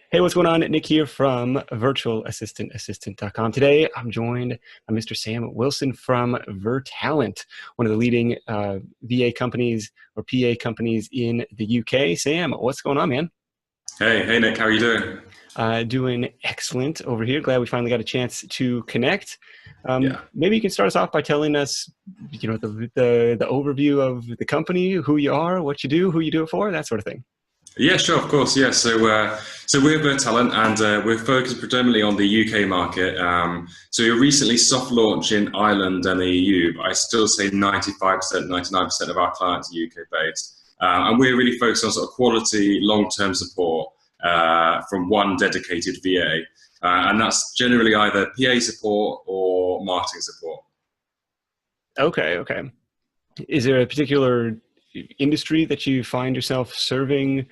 Hey, what's going on? Nick here from virtualassistantassistant.com. Today, I'm joined by Mr. Sam Wilson from Virtalent, one of the leading VA companies or PA companies in the UK. Sam, what's going on, man? Hey Nick, how are you doing? Doing excellent over here. Glad we finally got a chance to connect. Yeah. Maybe you can start us off by telling us, the overview of the company, who you are, what you do, who you do it for, that sort of thing. Yeah, sure, of course. Yeah, so we're Virtalent, and we're focused predominantly on the UK market. So we recently soft launched in Ireland and the EU, but I still say 95%, 99% of our clients are UK based, and we're really focused on sort of quality, long-term support from one dedicated VA, and that's generally either PA support or marketing support. Okay. Is there a particular industry that you find yourself serving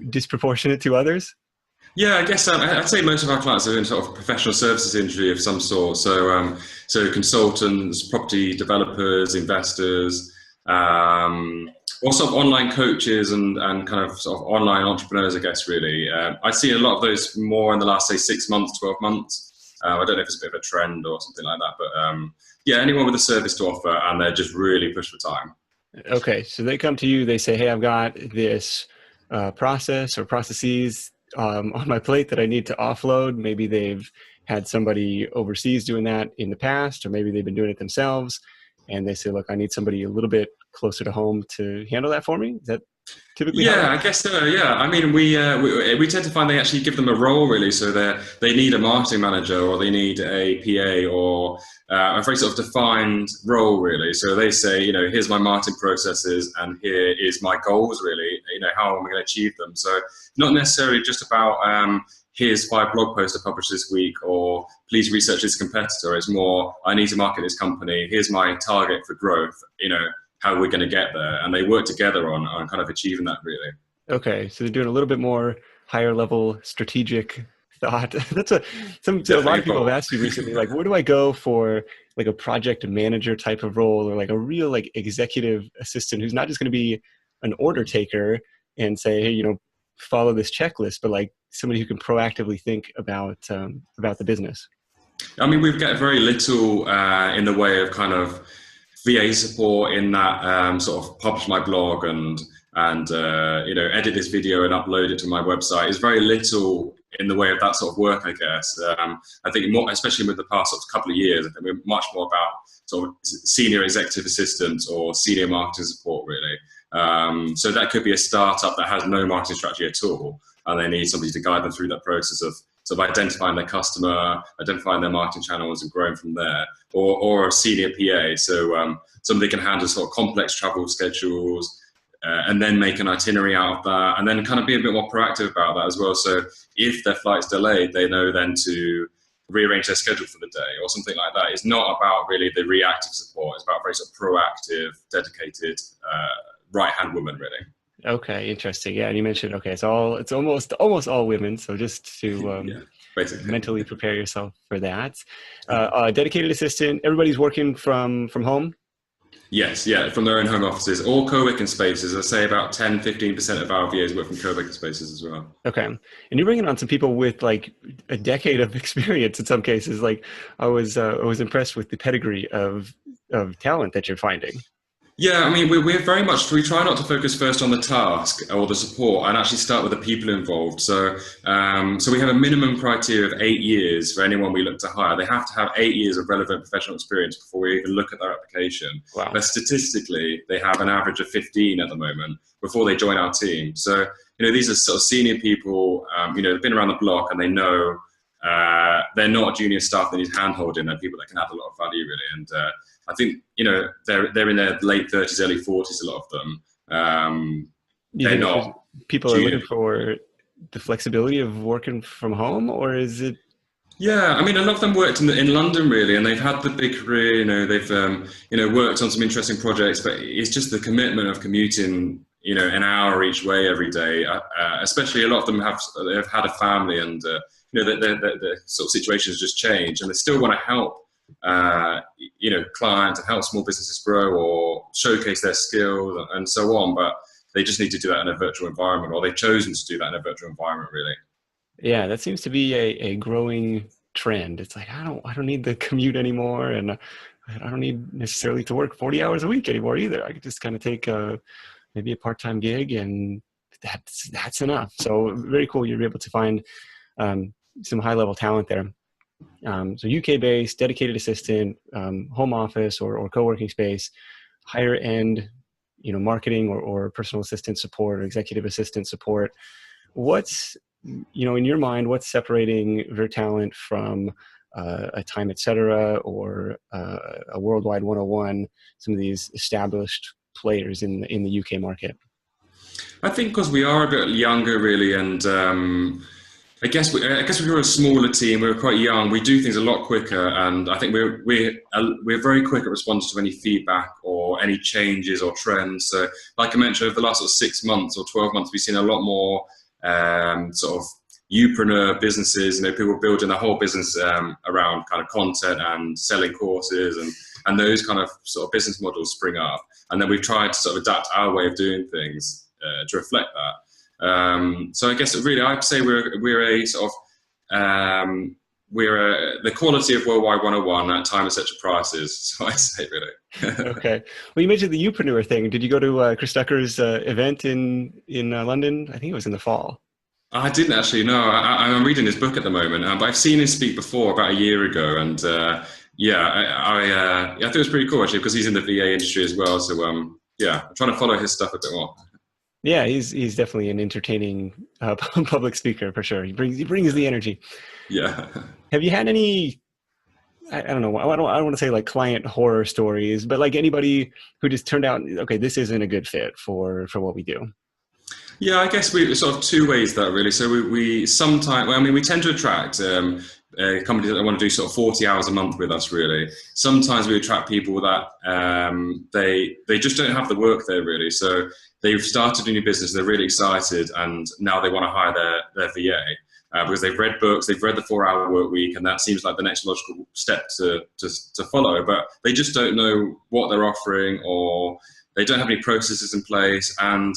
disproportionate to others? Yeah, I guess I'd say most of our clients are in sort of professional services industry of some sort. So consultants, property developers, investors, or sort of online coaches and kind of sort of online entrepreneurs, I guess, really. I've seen a lot of those more in the last, say, 6 months, 12 months. I don't know if it's a bit of a trend or something like that, but yeah, anyone with a service to offer and they're just really pushed for time. Okay, so they come to you, they say, hey, I've got this process or processes on my plate that I need to offload. Maybe they've had somebody overseas doing that in the past, or maybe they've been doing it themselves. And they say, look, I need somebody a little bit closer to home to handle that for me. Is that typically how it Yeah, I works? guess so. Yeah, I mean, we tend to find they actually give them a role really. So they need a marketing manager or they need a PA or a very sort of defined role really. So they say, here's my marketing processes and here is my goals really. How am I going to achieve them? So not necessarily just about here's 5 blog posts to publish this week or please research this competitor. It's more I need to market this company. Here's my target for growth. How we're going to get there, and they work together on kind of achieving that really. Okay, so they're doing a little bit more higher level strategic thought. That's a lot Definitely of people have involved. asked me recently, like, where do I go for like a project manager type of role or like a real like executive assistant who's not just going to be an order taker and say, hey, follow this checklist, but like somebody who can proactively think about the business. I mean, we've got very little in the way of kind of VA support in that sort of publish my blog and edit this video and upload it to my website. Is very little in the way of that sort of work, I guess. I think more, especially with the past sort of couple of years, I think we're much more about sort of senior executive assistants or senior marketing support, really. So that could be a startup that has no marketing strategy at all, and they need somebody to guide them through that process of sort of identifying their customer, identifying their marketing channels, and growing from there. Or a senior PA, so somebody can handle sort of complex travel schedules, and then make an itinerary out of that, and then kind of be a bit more proactive about that as well. So if their flight's delayed, they know then to rearrange their schedule for the day or something like that. It's not about really the reactive support. It's about very sort of proactive, dedicated right-hand woman, really. Okay, interesting. Yeah, and you mentioned okay, it's almost all women. So just to Yeah, basically. mentally prepare yourself for that. Dedicated assistant. Everybody's working from home. Yes, yeah, from their own home offices or co-working spaces. I say about 10-15% of our VAs work from co-working spaces as well. Okay, and you're bringing on some people with like a decade of experience in some cases. Like I was impressed with the pedigree of talent that you're finding. Yeah, I mean, we're very much, we try not to focus first on the task or the support and actually start with the people involved. So we have a minimum criteria of 8 years for anyone we look to hire. They have to have 8 years of relevant professional experience before we even look at their application. Wow. But statistically, they have an average of 15 at the moment before they join our team. So, these are sort of senior people, they've been around the block and they know they're not junior staff that need hand-holding. They're people that can add a lot of value, really. And I think they're in their late 30s, early 40s. A lot of them. Do you They're think it's just not people are junior. looking for the flexibility of working from home, or is it? Yeah, I mean, a lot of them worked in London really, and they've had the big career. They've worked on some interesting projects, but it's just the commitment of commuting. An hour each way every day. Especially a lot of them have had a family, and the sort of situation has just changed, and they still want to help. Clients and help small businesses grow or showcase their skills and so on, but they just need to do that in a virtual environment, or they've chosen to do that in a virtual environment, really. Yeah, that seems to be a growing trend. It's like I don't need the commute anymore, and I don't need necessarily to work 40 hours a week anymore either. I could just kind of take maybe a part-time gig, and that's enough. So very cool. You're able to find um, some high-level talent there. So UK-based, dedicated assistant, home office or co-working space, higher end, marketing or personal assistant support or executive assistant support. What's, in your mind, what's separating Virtalent from a Time Etc. or a Worldwide 101, some of these established players in the UK market? I think because we are a bit younger, really, and I guess we were a smaller team. We were quite young. We do things a lot quicker, and I think we're very quick at responding to any feedback or any changes or trends. So, like I mentioned, over the last sort of 6 months or 12 months, we've seen a lot more sort of upreneur businesses. People building their whole business around kind of content and selling courses, and those kind of sort of business models spring up. And then we've tried to sort of adapt our way of doing things to reflect that. So I guess really I'd say we're a sort of the quality of Worldwide 101 at Time Etc. prices. So I'd say really. Okay. Well, you mentioned the upreneur thing. Did you go to Chris Ducker's event in London? I think it was in the fall. I didn't actually know. I'm reading his book at the moment, but I've seen him speak before about a year ago, and yeah, I thought it was pretty cool actually because he's in the VA industry as well. So yeah, I'm trying to follow his stuff a bit more. Yeah, he's definitely an entertaining public speaker for sure. He brings the energy. Yeah. Have you had any? I don't know. I don't want to say like client horror stories, but like anybody who just turned out, okay, this isn't a good fit for what we do. Yeah, I guess we sort of two ways that really. So we sometimes, well, I mean, we tend to attract companies that want to do sort of 40 hours a month with us. Really, sometimes we attract people that they just don't have the work there really. So they've started a new business, they're really excited, and now they want to hire their VA. Because they've read books, they've read the 4-hour work week, and that seems like the next logical step to follow. But they just don't know what they're offering, or they don't have any processes in place, and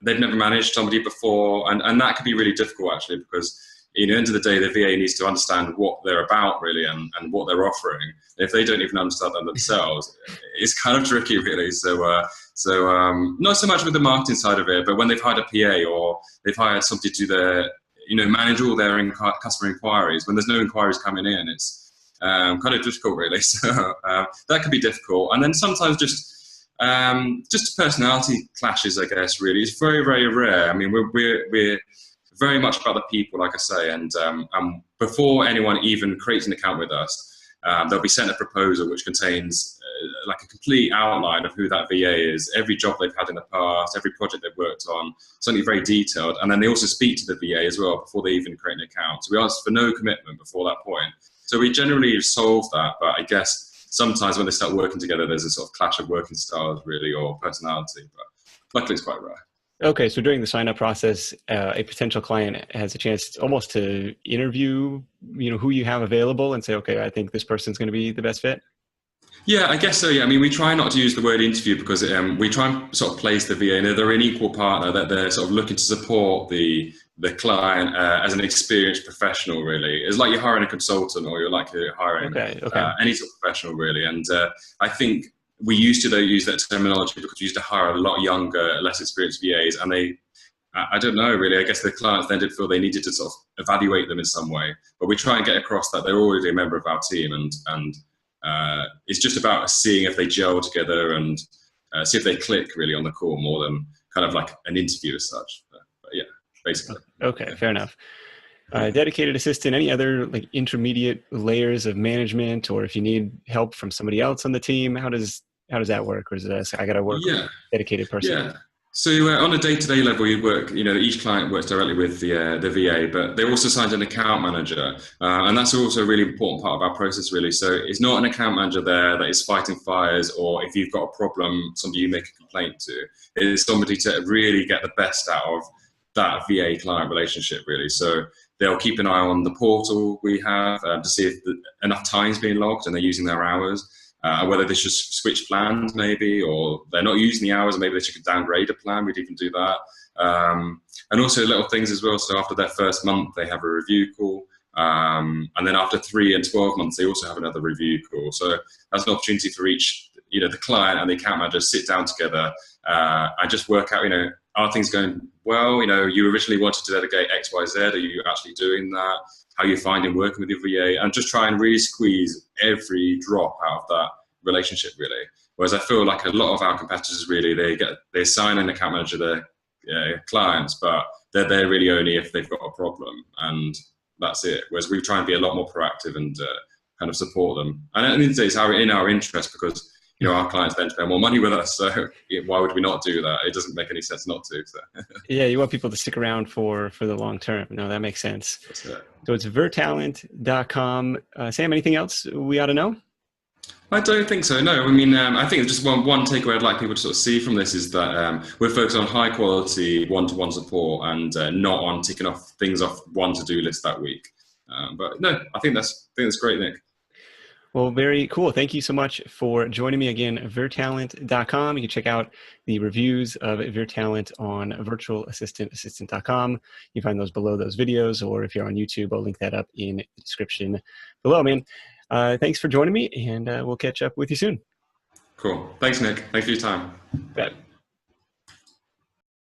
they've never managed somebody before, and that can be really difficult actually, because at the end of the day, the VA needs to understand what they're about really and what they're offering. If they don't even understand that themselves, it's kind of tricky really. So not so much with the marketing side of it, but when they've hired a PA or they've hired somebody to do their, manage all their customer inquiries, when there's no inquiries coming in, it's kind of difficult really. So that could be difficult. And then sometimes just personality clashes, I guess, really. It's very, very rare. I mean, we're very much about the people, like I say, and before anyone even creates an account with us, they'll be sent a proposal which contains like a complete outline of who that VA is, every job they've had in the past, every project they've worked on, something very detailed. And then they also speak to the VA as well before they even create an account. So we ask for no commitment before that point. So we generally solve that, but I guess sometimes when they start working together, there's a sort of clash of working styles, really, or personality. But luckily, it's quite rare. Okay, so during the sign-up process, a potential client has a chance almost to interview, who you have available, and say, okay, I think this person's going to be the best fit. Yeah, I guess so. Yeah, I mean, we try not to use the word interview because we try and sort of place the VA. They're an equal partner, that they're sort of looking to support the client as an experienced professional. Really, it's like you're hiring a consultant, or you're like you're hiring any sort of professional, really. And I think we used to use that terminology because we used to hire a lot younger, less experienced VAs, and I don't know really. I guess the clients then did feel they needed to sort of evaluate them in some way. But we try and get across that they're already a member of our team, and it's just about seeing if they gel together and see if they click really on the call more than kind of like an interview as such. But yeah, basically. Okay, fair enough. Dedicated assistant, any other like intermediate layers of management, or if you need help from somebody else on the team, how does that work? Or is it I got to work with a dedicated person? Yeah. So on a day-to-day level, you work. Each client works directly with the VA, but they also assigned an account manager, and that's also a really important part of our process, really. So it's not an account manager there that is fighting fires, or if you've got a problem, somebody you make a complaint to. It is somebody to really get the best out of that VA client relationship, really. So they'll keep an eye on the portal we have to see if enough time's being logged and they're using their hours. whether they should switch plans maybe, or they're not using the hours, maybe they should downgrade a plan. We'd even do that. And also little things as well. So after their first month, they have a review call. And then after 3 and 12 months, they also have another review call. So that's an opportunity for each, the client and the account manager sit down together and just work out, are things going well? You originally wanted to delegate X, Y, Z. Are you actually doing that? How are you finding working with your VA? And just try and really squeeze every drop out of that relationship, really. Whereas I feel like a lot of our competitors, really, they assign an account manager their clients, but they're there really only if they've got a problem. And that's it. Whereas we try and be a lot more proactive and kind of support them. And at the end of the day, it's in our interest, because our clients then spend more money with us. So why would we not do that? It doesn't make any sense not to. So. Yeah, you want people to stick around for the long term. No, that makes sense. That's it. So it's virtalent.com. Sam, anything else we ought to know? I don't think so, no. I mean, I think just one takeaway I'd like people to sort of see from this is that we're focused on high quality one-to-one support and not on ticking things off one to-do list that week. But no, I think that's great, Nick. Well, very cool. Thank you so much for joining me again. Virtalent.com. You can check out the reviews of Virtalent on virtualassistantassistant.com. You can find those below those videos, or if you're on YouTube, I'll link that up in the description below, man. Thanks for joining me, and we'll catch up with you soon. Cool. Thanks, Nick. Thanks for your time. Bet.